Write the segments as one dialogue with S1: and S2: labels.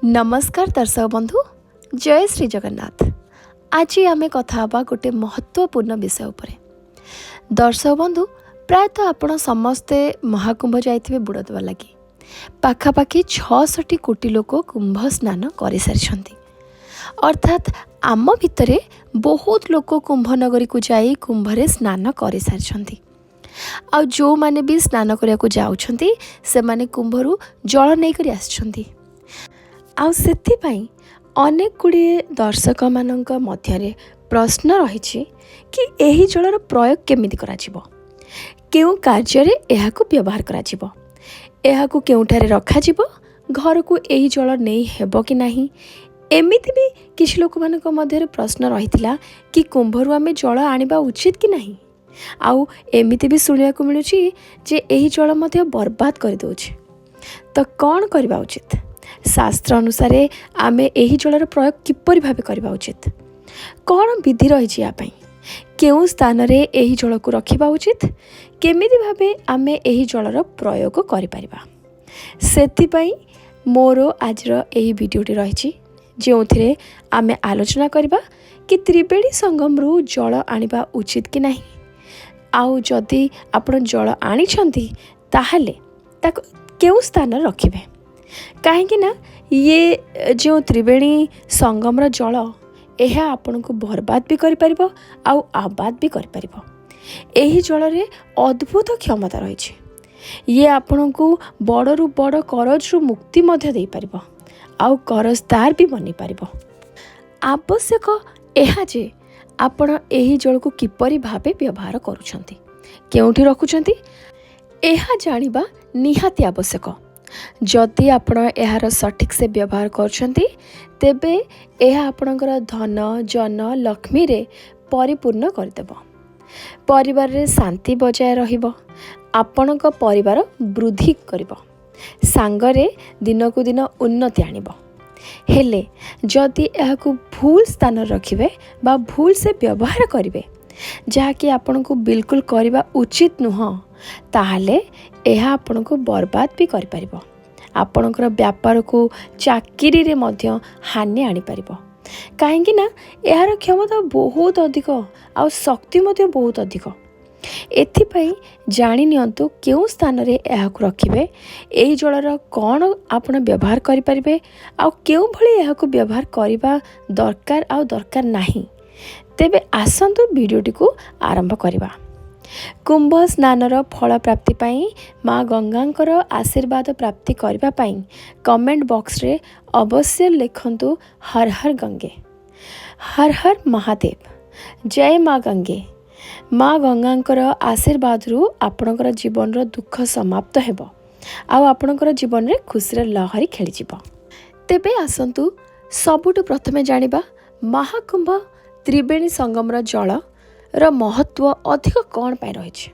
S1: नमस्कार दर्शक बंधु, जय श्री जगन्नाथ। आज आम कथा गोटे महत्वपूर्ण विषय उपर। दर्शक बंधु, प्रायतः आपण समस्ते महाकुंभ जाइथिबे बुड़ देवा लगी। पाखापाखि 66 कोटी लोक कुंभ स्नान कर सारी, अर्थात आम भितरे बहुत लोक कुंभ नगरी को जाई कुंभरे स्नान कर सारी। आ जो माने भी स्नान करने को जाउछंती से माने कुंभरू जल नहीं करी आछंती। आ सेथिपाई अनेक गुड़िए दर्शक मानक मध्यरे प्रश्न रही कि एही जलर प्रयोग केमिति कराजिबो, केउ कार्य एहाकु व्यवहार कराजिबो, एहाकु केउठारे रखाजिबो, घर को एही जल नहीं हेबो कि नाही। एमिति भी किछि लोक मानक मध्यरे प्रश्न रहितिला कि कुंभरू आमे जल आनिबा उचित कि नाही। आउ एमिति भी सुनिया को मिलुछि जे एही जल मध्य बर्बाद कर दोछि। तो कौन करबा उचित? शास्त्र अनुसार आमे एही जलर प्रयोग किपरि भावे करबा उचित, कौन विधि रही यापाई, केउ स्थान रे एही जल को रखिबा उचित, केमिति भावे आमे एही जलर प्रयोग करि परिबा। सेथिपाई मोर आजर एही वीडियोटी रही जोथिरे आमे आलोचना करबा कि त्रिवेणी संगम रु जल आनिबा उचित कि नाही। आउ जदि आपण जल आनिछंती ताहाले ताको केउ स्थान रखिबे, कहीं ना ये जो त्रिवेणी संगम जल यह आपण को बर्बाद भी कर पारिबो आउ आबाद भी कर पारिबो। एही जल रे अद्भुत क्षमता रही, ये आपण को बड़रू बड़ करज रु मुक्ति मध्य दे पारिबो आउ करजदार भी बनी पारिबो। आवश्यक एहा जे आपण एही जल को किपरि भावे व्यवहार करूछंती, केउठी रखुछंती, एहा जानिबा निहाती आवश्यक। जदि आपण एहार सठिक से व्यवहार करछंती तेबे एहा आपणकर धन जन लक्ष्मी रे परिपूर्ण करदेबो, परिवार रे शांति बजाय रहिबो, आपणक परिवार वृद्धि करिबो, सांगरे दिन को दिन उन्नति आनिबो। हेले जदि एहाकु भूल स्थान रखिबे बा भूल से व्यवहार करिवे जहाँकि आपण को बिल्कुल करबा उचित नुह, ताहले एहा आपण को बर्बाद भी कर पारिबो। आपणकर व्यापार को चाकरी रे मध्य हानि आनी पारिबो, काहेकि ना एहार क्षमता बहुत अधिक आ शक्ति मध्य बहुत अधिक। एथिपाई जानि नियंतु केउ स्थान रे एहाकु रखिबे, एही जलर कौन आपण व्यवहार करि परिबे आ केउ भली एहाकु व्यवहार करिबा दरकार आ दरकार नाही। तेबे आसंतु वीडियोटी को आरंभ करिबा। कुंभ स्नानर फल प्राप्ति पाई माँ गंगांकर आशीर्वाद प्राप्ति करबा पाई कमेंट बॉक्स रे अवश्य लिखंतु हर हर गंगे, हर हर महादेव, जय माँ गंगे। माँ गंगांकर आशीर्वाद रु आपणकर जीवन रो दुख समाप्त हेबो आ आपणकर जीवन रे खुशी लहरी खेली जिवो। तेबे आसंतु सबुठु प्रथमे जानिबा महाकुंभ त्रिवेणी संगम जल र महत्व अधिक कौन पाई रही।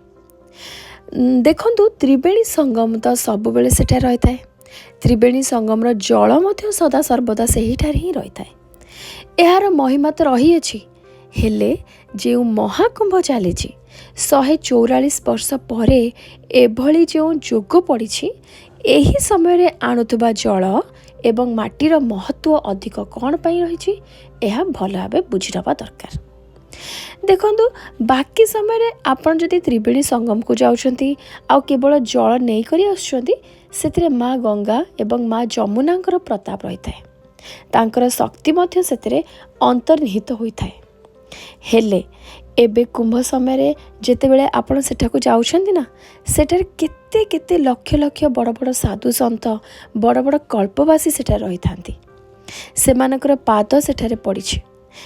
S1: देखंतु त्रिवेणी संगम तो सब बेले सेठा रही थाए, त्रिवेणी संगम जल मध्य सदा सर्वदा सही ठार ही रही थाए। यार महिमा तो रही अछि, हेले जो महाकुंभ चली 144 वर्ष पर एभली जो जोग पड़ी एही समय रे आणुथबा जल एवं माटीर महत्व अधिक कौन पाई रही, यह भल भाव बुझीरवा दरकार। देखंतु बाकी समय रे आपण जदि त्रिवेणी संगम को जाउछंती आ केवल जल नहीं करी आछंती, सेतिरे माँ गंगा एवं माँ जमुनांकर प्रताप रही थाए, तांकर शक्ति मध्य सेतिरे अंतर्निहित होई थाए। हेले एबे कुंभ समय रे जेतेबेले आपण सेठाकु जाउछंती ना, सेठार केते केते लक्ष लक्ष बड़ बड़ साधु संत बड़ बड़ कल्पवासी सेठा रही थांती। सेमानकर पाद सेठारे पड़िछि,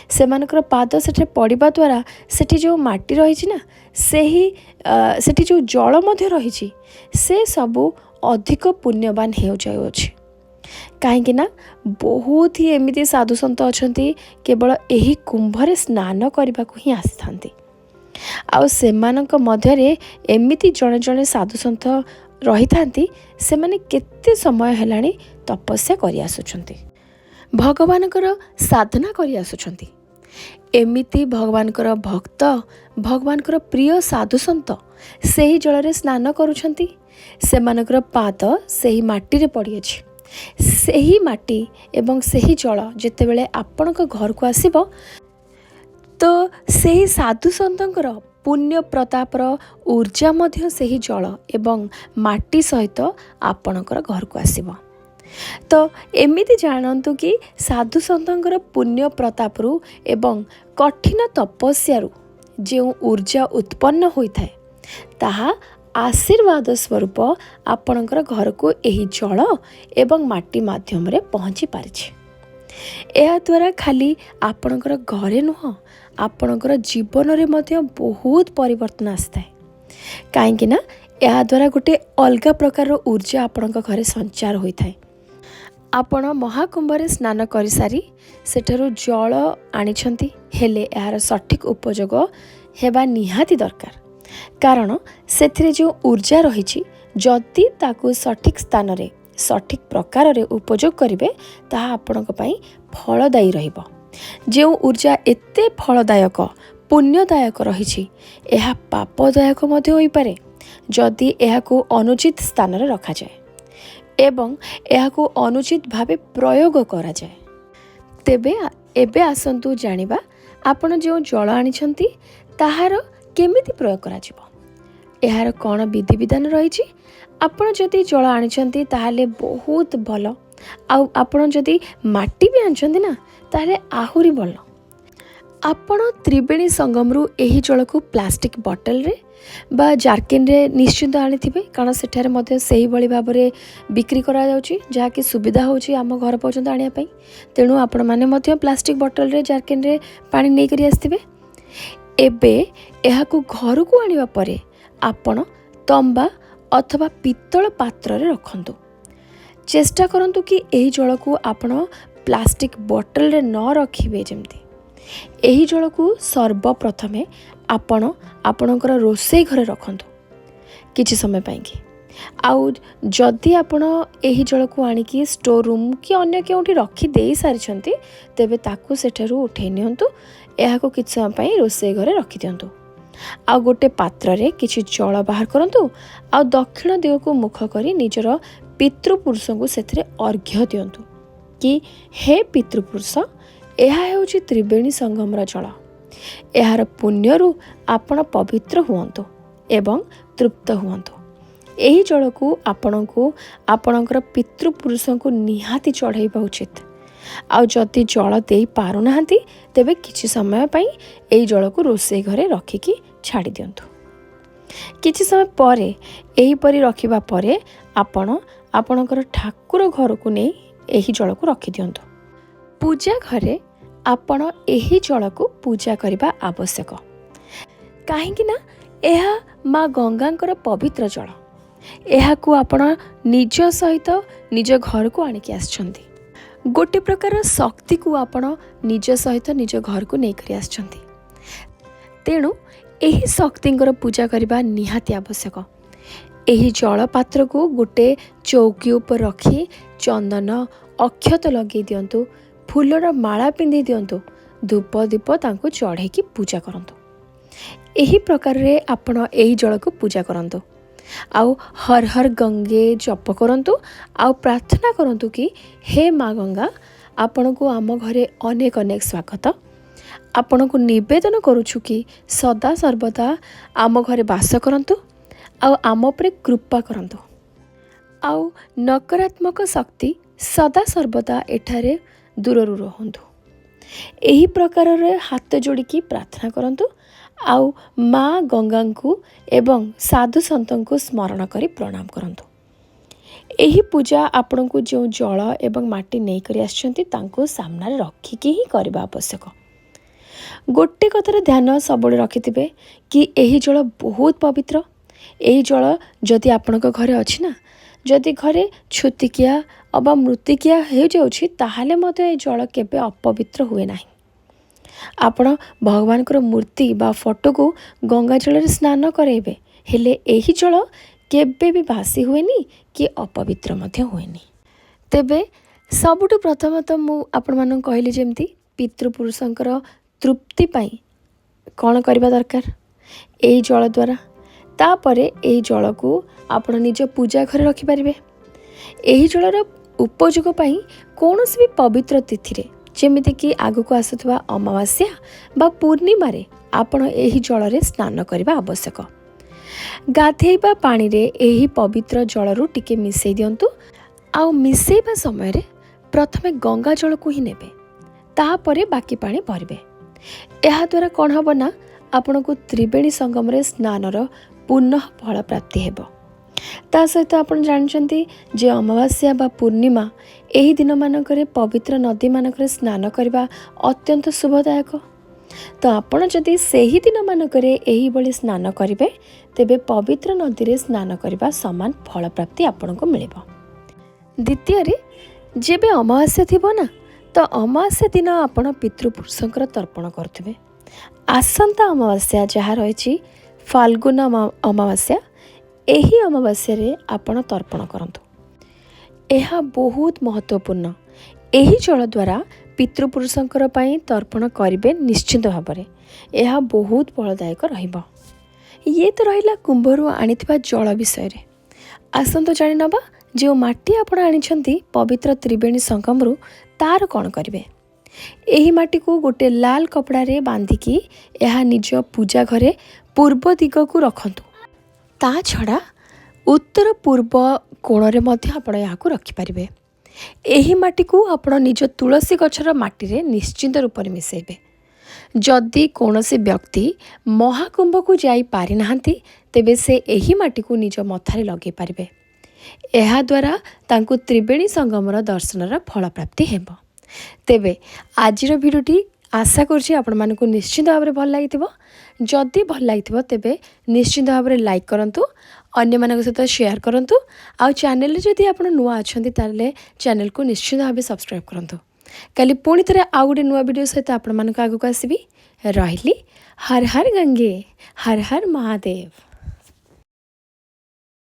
S1: सेमानकर पाद सेठे पड़िबा द्वारा सेठी जो माटी रही ना, सेठी जो जल मध्य रही से सबू अधिक पुण्यवान हो जाउछि। काहेकि ना बहुत ही एमिति साधु संत अछंती केवल एही कुंभरे स्नान करबाकू ही आसिथांती। आउ सेमानक मध्यरे एमिति जणे जणे साधु संत रही थांती, सेमाने केते समय हेलाणी तपस्या करि आसुछंती, भगवानकर साधना करि आसुछंती। एमिति भगवानकर भक्त भगवानकर प्रिय साधु संत सेही जल रे स्नान करुछंती, सेमानकर पाद सेही माटी रे पड़ी अछि। ସେହି ମାଟି ଏବଂ ସେହି ଜଳ ଯେତେବେଳେ ଆପଣଙ୍କ ଘରକୁ ଆସିବ ତ ସେହି ସାଧୁ ସନ୍ଥଙ୍କର ପୁଣ୍ୟ ପ୍ରତାପର ଊର୍ଜା ମଧ୍ୟ ସେହି ଜଳ ଏବଂ ମାଟି ସହିତ ଆପଣଙ୍କର ଘରକୁ ଆସିବ। ତ ଏମିତି ଜାଣନ୍ତୁ କି ସାଧୁ ସନ୍ଥଙ୍କର ପୁଣ୍ୟ ପ୍ରତାପରୁ ଏବଂ କଠିନ ତପସ୍ୟାରୁ ଯେଉଁ ଊର୍ଜା ଉତ୍ପନ୍ନ ହୋଇଥାଏ ତାହା ଆଶୀର୍ବାଦ ସ୍ୱରୂପ ଆପଣଙ୍କର ଘରକୁ ଏହି ଜଳ ଏବଂ ମାଟି ମାଧ୍ୟମରେ ପହଞ୍ଚି ପାରିଛି। ଏହାଦ୍ୱାରା ଖାଲି ଆପଣଙ୍କର ଘରେ ନୁହଁ, ଆପଣଙ୍କର ଜୀବନରେ ମଧ୍ୟ ବହୁତ ପରିବର୍ତ୍ତନ ଆସିଥାଏ। କାହିଁକି ନା ଏହାଦ୍ୱାରା ଗୋଟେ ଅଲଗା ପ୍ରକାରର ଊର୍ଜା ଆପଣଙ୍କ ଘରେ ସଞ୍ଚାର ହୋଇଥାଏ। ଆପଣ ମହାକୁମ୍ଭରେ ସ୍ନାନ କରିସାରି ସେଠାରୁ ଜଳ ଆଣିଛନ୍ତି, ହେଲେ ଏହାର ସଠିକ୍ ଉପଯୋଗ ହେବା ନିହାତି ଦରକାର। କାରଣ ସେଥିରେ ଯେଉଁ ଊର୍ଜା ରହିଛି, ଯଦି ତାକୁ ସଠିକ୍ ସ୍ଥାନରେ ସଠିକ୍ ପ୍ରକାରରେ ଉପଯୋଗ କରିବେ ତାହା ଆପଣଙ୍କ ପାଇଁ ଫଳଦାୟୀ ରହିବ। ଯେଉଁ ଊର୍ଜା ଏତେ ଫଳଦାୟକ ପୁଣ୍ୟଦାୟକ ରହିଛି, ଏହା ପାପଦାୟକ ମଧ୍ୟ ହୋଇପାରେ ଯଦି ଏହାକୁ ଅନୁଚିତ ସ୍ଥାନରେ ରଖାଯାଏ ଏବଂ ଏହାକୁ ଅନୁଚିତ ଭାବେ ପ୍ରୟୋଗ କରାଯାଏ। ତେବେ ଏବେ ଆସନ୍ତୁ ଜାଣିବା ଆପଣ ଯେଉଁ ଜଳ ଆଣିଛନ୍ତି ତାହାର କେମିତି ପ୍ରୟୋଗ କରାଯିବ। ଏହାର କ'ଣ ବିଧିବିଧାନ ରହିଛି। ଆପଣ ଯଦି ଜଳ ଆଣିଛନ୍ତି ତାହେଲେ ବହୁତ ଭଲ, ଆଉ ଆପଣ ଯଦି ମାଟି ବି ଆଣିଛନ୍ତି ନା ତାହେଲେ ଆହୁରି ଭଲ। ଆପଣ ତ୍ରିବେଣୀ ସଙ୍ଗମରୁ ଏହି ଜଳକୁ ପ୍ଲାଷ୍ଟିକ୍ ବଟଲରେ ବା ଜାର୍କିନ୍ରେ ନିଶ୍ଚିନ୍ତ ଆଣିଥିବେ, କାରଣ ସେଠାରେ ମଧ୍ୟ ସେହିଭଳି ଭାବରେ ବିକ୍ରି କରାଯାଉଛି, ଯାହାକି ସୁବିଧା ହେଉଛି ଆମ ଘର ପର୍ଯ୍ୟନ୍ତ ଆଣିବା ପାଇଁ। ତେଣୁ ଆପଣମାନେ ମଧ୍ୟ ପ୍ଲାଷ୍ଟିକ୍ ବଟଲରେ ଜାର୍କିନ୍ରେ ପାଣି ନେଇକରି ଆସିଥିବେ। ଏବେ ଏହାକୁ ଘରକୁ ଆଣିବା ପରେ ଆପଣ ତମ୍ବା ଅଥବା ପିତ୍ତଳ ପାତ୍ରରେ ରଖନ୍ତୁ। ଚେଷ୍ଟା କରନ୍ତୁ କି ଏହି ଜଳକୁ ଆପଣ ପ୍ଲାଷ୍ଟିକ୍ ବଟଲରେ ନ ରଖିବେ। ଯେମିତି ଏହି ଜଳକୁ ସର୍ବପ୍ରଥମେ ଆପଣ ଆପଣଙ୍କର ରୋଷେଇ ଘରେ ରଖନ୍ତୁ କିଛି ସମୟ ପାଇଁକି। ଆଉ ଯଦି ଆପଣ ଏହି ଜଳକୁ ଆଣିକି ଷ୍ଟୋର୍ ରୁମ୍ କି ଅନ୍ୟ କେଉଁଠି ରଖିଦେଇ ସାରିଛନ୍ତି, ତେବେ ତାକୁ ସେଠାରୁ ଉଠାଇ ନିଅନ୍ତୁ, ଏହାକୁ କିଛି ସମୟ ପାଇଁ ରୋଷେଇ ଘରେ ରଖିଦିଅନ୍ତୁ। ଆଉ ଗୋଟେ ପାତ୍ରରେ କିଛି ଜଳ ବାହାର କରନ୍ତୁ, ଆଉ ଦକ୍ଷିଣ ଦିଗକୁ ମୁଖ କରି ନିଜର ପିତୃପୁରୁଷଙ୍କୁ ସେଥିରେ ଅର୍ଘ୍ୟ ଦିଅନ୍ତୁ କି ହେ ପିତୃପୁରୁଷ, ଏହା ହେଉଛି ତ୍ରିବେଣୀ ସଙ୍ଗମର ଜଳ। ଏହାର ପୁଣ୍ୟରୁ ଆପଣ ପବିତ୍ର ହୁଅନ୍ତୁ ଏବଂ ତୃପ୍ତ ହୁଅନ୍ତୁ। ଏହି ଜଳକୁ ଆପଣଙ୍କୁ ଆପଣଙ୍କର ପିତୃପୁରୁଷଙ୍କୁ ନିହାତି ଚଢ଼ାଇବା ଉଚିତ। ଆଉ ଯଦି ଜଳ ଦେଇପାରୁନାହାନ୍ତି ତେବେ କିଛି ସମୟ ପାଇଁ ଏହି ଜଳକୁ ରୋଷେଇ ଘରେ ରଖିକି ଛାଡ଼ି ଦିଅନ୍ତୁ। କିଛି ସମୟ ପରେ ଏହିପରି ରଖିବା ପରେ ଆପଣ ଆପଣଙ୍କର ଠାକୁର ଘରକୁ ନେଇ ଏହି ଜଳକୁ ରଖିଦିଅନ୍ତୁ। ପୂଜା ଘରେ ଆପଣ ଏହି ଜଳକୁ ପୂଜା କରିବା ଆବଶ୍ୟକ। କାହିଁକି ନା ଏହା ମା ଗଙ୍ଗାଙ୍କର ପବିତ୍ର ଜଳ। ଏହାକୁ ଆପଣ ନିଜ ସହିତ ନିଜ ଘରକୁ ଆଣିକି ଆସିଛନ୍ତି। ଗୋଟେ ପ୍ରକାର ଶକ୍ତିକୁ ଆପଣ ନିଜ ସହିତ ନିଜ ଘରକୁ ନେଇକରି ଆସିଛନ୍ତି। ତେଣୁ ଏହି ଶକ୍ତିଙ୍କର ପୂଜା କରିବା ନିହାତି ଆବଶ୍ୟକ। ଏହି ଜଳପାତ୍ରକୁ ଗୋଟେ ଚୌକି ଉପରେ ରଖି ଚନ୍ଦନ ଅକ୍ଷତ ଲଗାଇ ଦିଅନ୍ତୁ, ଫୁଲର ମାଳା ପିନ୍ଧି ଦିଅନ୍ତୁ, ଧୂପ ଦୀପ ତାଙ୍କୁ ଚଢ଼େଇକି ପୂଜା କରନ୍ତୁ। ଏହି ପ୍ରକାରରେ ଆପଣ ଏହି ଜଳକୁ ପୂଜା କରନ୍ତୁ। ଆଉ ହର ହର ଗଙ୍ଗେ ଜପ କରନ୍ତୁ, ଆଉ ପ୍ରାର୍ଥନା କରନ୍ତୁ କି ହେ ମା ଗଙ୍ଗା, ଆପଣଙ୍କୁ ଆମ ଘରେ ଅନେକ ଅନେକ ସ୍ୱାଗତ। ଆପଣଙ୍କୁ ନିବେଦନ କରୁଛୁ କି ସଦା ସର୍ବଦା ଆମ ଘରେ ବାସ କରନ୍ତୁ, ଆଉ ଆମ ଉପରେ କୃପା କରନ୍ତୁ। ଆଉ ନକାରାତ୍ମକ ଶକ୍ତି ସଦା ସର୍ବଦା ଏଠାରେ ଦୂରରୁ ରହନ୍ତୁ। ଏହି ପ୍ରକାରରେ ହାତ ଯୋଡ଼ିକି ପ୍ରାର୍ଥନା କରନ୍ତୁ, ଆଉ ମା ଗଙ୍ଗାଙ୍କୁ ଏବଂ ସାଧୁ ସନ୍ଥଙ୍କୁ ସ୍ମରଣ କରି ପ୍ରଣାମ କରନ୍ତୁ। ଏହି ପୂଜା ଆପଣଙ୍କୁ ଯେଉଁ ଜଳ ଏବଂ ମାଟି ନେଇକରି ଆସିଛନ୍ତି ତାଙ୍କୁ ସାମ୍ନାରେ ରଖିକି ହିଁ କରିବା ଆବଶ୍ୟକ। ଗୋଟେ କଥାର ଧ୍ୟାନ ସବୁବେଳେ ରଖିଥିବେ କି ଏହି ଜଳ ବହୁତ ପବିତ୍ର। ଏହି ଜଳ ଯଦି ଆପଣଙ୍କ ଘରେ ଅଛି ନା, ଯଦି ଘରେ ଛୁତିକିଆ ଅବା ମୃତ୍ତିକିଆ ହୋଇଯାଉଛି ତାହେଲେ ମଧ୍ୟ ଏହି ଜଳ କେବେ ଅପବିତ୍ର ହୁଏ ନାହିଁ। ଆପଣ ଭଗବାନଙ୍କର ମୂର୍ତ୍ତି ବା ଫଟୋକୁ ଗଙ୍ଗା ଜଳରେ ସ୍ନାନ କରାଇବେ, ହେଲେ ଏହି ଜଳ କେବେ ବି ଭାସି ହୁଏନି କି ଅପବିତ୍ର ମଧ୍ୟ ହୁଏନି। ତେବେ ସବୁଠୁ ପ୍ରଥମତଃ ମୁଁ ଆପଣମାନଙ୍କୁ କହିଲି ଯେମିତି ପିତୃପୁରୁଷଙ୍କର ତୃପ୍ତି ପାଇଁ କ'ଣ କରିବା ଦରକାର ଏହି ଜଳ ଦ୍ୱାରା। ତାପରେ ଏହି ଜଳକୁ ଆପଣ ନିଜ ପୂଜା ଘରେ ରଖିପାରିବେ। ଏହି ଜଳର ଉପଯୋଗ ପାଇଁ କୌଣସି ବି ପବିତ୍ର ତିଥିରେ ଯେମିତିକି ଆଗକୁ ଆସୁଥିବା ଅମାବାସ୍ୟା ବା ପୂର୍ଣ୍ଣିମାରେ ଆପଣ ଏହି ଜଳରେ ସ୍ନାନ କରିବା ଆବଶ୍ୟକ। ଗାଧେଇବା ପାଣିରେ ଏହି ପବିତ୍ର ଜଳରୁ ଟିକେ ମିଶାଇ ଦିଅନ୍ତୁ। ଆଉ ମିଶାଇବା ସମୟରେ ପ୍ରଥମେ ଗଙ୍ଗା ଜଳକୁ ହିଁ ନେବେ, ତାପରେ ବାକି ପାଣି ଭରିବେ। ଏହାଦ୍ୱାରା କ'ଣ ହେବ ନା ଆପଣଙ୍କୁ ତ୍ରିବେଣୀ ସଙ୍ଗମରେ ସ୍ନାନର ପୁନଃ ଫଳ ପ୍ରାପ୍ତି ହେବ। ତା ସହିତ ଆପଣ ଜାଣିଛନ୍ତି ଯେ ଅମାବାସ୍ୟା ବା ପୂର୍ଣ୍ଣିମା ଏହି ଦିନମାନଙ୍କରେ ପବିତ୍ର ନଦୀମାନଙ୍କରେ ସ୍ନାନ କରିବା ଅତ୍ୟନ୍ତ ଶୁଭଦାୟକ। ତ ଆପଣ ଯଦି ସେହି ଦିନମାନଙ୍କରେ ଏହିଭଳି ସ୍ନାନ କରିବେ ତେବେ ପବିତ୍ର ନଦୀରେ ସ୍ନାନ କରିବା ସମାନ ଫଳ ପ୍ରାପ୍ତି ଆପଣଙ୍କୁ ମିଳିବ। ଦ୍ୱିତୀୟରେ ଯେବେ ଅମାବାସ୍ୟା ଥିବ ନା, ତ ଅମାବାସ୍ୟା ଦିନ ଆପଣ ପିତୃପୁରୁଷଙ୍କର ତର୍ପଣ କରୁଥିବେ। ଆସନ୍ତା ଅମାବାସ୍ୟା ଯାହା ରହିଛି ଫାଲ୍ଗୁନ ଅମାବାସ୍ୟା, ଏହି ଅମାବାସ୍ୟାରେ ଆପଣ ତର୍ପଣ କରନ୍ତୁ। ଏହା ବହୁତ ମହତ୍ତ୍ୱପୂର୍ଣ୍ଣ। ଏହି ଜଳ ଦ୍ୱାରା ପିତୃପୁରୁଷଙ୍କର ପାଇଁ ତର୍ପଣ କରିବେ ନିଶ୍ଚିନ୍ତ ଭାବରେ। ଏହା ବହୁତ ଫଳଦାୟକ ରହିବ। ଇଏ ତ ରହିଲା କୁମ୍ଭରୁ ଆଣିଥିବା ଜଳ ବିଷୟରେ। ଆସନ୍ତୁ ଜାଣିନେବା ଯେଉଁ ମାଟି ଆପଣ ଆଣିଛନ୍ତି ପବିତ୍ର ତ୍ରିବେଣୀ ସଙ୍ଗମରୁ, ତାର କ'ଣ କରିବେ। ଏହି ମାଟିକୁ ଗୋଟେ ଲାଲ କପଡ଼ାରେ ବାନ୍ଧିକି ଏହା ନିଜ ପୂଜା ଘରେ ପୂର୍ବ ଦିଗକୁ ରଖନ୍ତୁ। ତା ଛଡ଼ା ଉତ୍ତର ପୂର୍ବ କୋଣରେ ମଧ୍ୟ ଆପଣ ଏହାକୁ ରଖିପାରିବେ। ଏହି ମାଟିକୁ ଆପଣ ନିଜ ତୁଳସୀ ଗଛର ମାଟିରେ ନିଶ୍ଚିନ୍ତ ରୂପରେ ମିଶାଇବେ। ଯଦି କୌଣସି ବ୍ୟକ୍ତି ମହାକୁମ୍ଭକୁ ଯାଇ ପାରିନାହାନ୍ତି ତେବେ ସେ ଏହି ମାଟିକୁ ନିଜ ମଥାରେ ଲଗାଇ ପାରିବେ। ଏହାଦ୍ୱାରା ତାଙ୍କୁ ତ୍ରିବେଣୀ ସଙ୍ଗମର ଦର୍ଶନର ଫଳ ପ୍ରାପ୍ତି ହେବ। ତେବେ ଆଜିର ଭିଡ଼ିଓଟି ଆଶା କରୁଛି ଆପଣମାନଙ୍କୁ ନିଶ୍ଚିନ୍ତ ଭାବରେ ଭଲ ଲାଗିଥିବ। ଯଦି ଭଲ ଲାଗିଥିବ ତେବେ ନିଶ୍ଚିନ୍ତ ଭାବରେ ଲାଇକ୍ କରନ୍ତୁ, ଅନ୍ୟମାନଙ୍କ ସହିତ ସେୟାର କରନ୍ତୁ। ଆଉ ଚ୍ୟାନେଲରେ ଯଦି ଆପଣ ନୂଆ ଅଛନ୍ତି ତାହେଲେ ଚ୍ୟାନେଲକୁ ନିଶ୍ଚିନ୍ତ ଭାବେ ସବସ୍କ୍ରାଇବ୍ କରନ୍ତୁ। କାଲି ପୁଣି ଥରେ ଆଉ ଗୋଟେ ନୂଆ ଭିଡ଼ିଓ ସହିତ ଆପଣମାନଙ୍କ ଆଗକୁ ଆସିବି। ରହିଲି। ହର ହର ଗଙ୍ଗେ, ହର ହର ମହାଦେବ।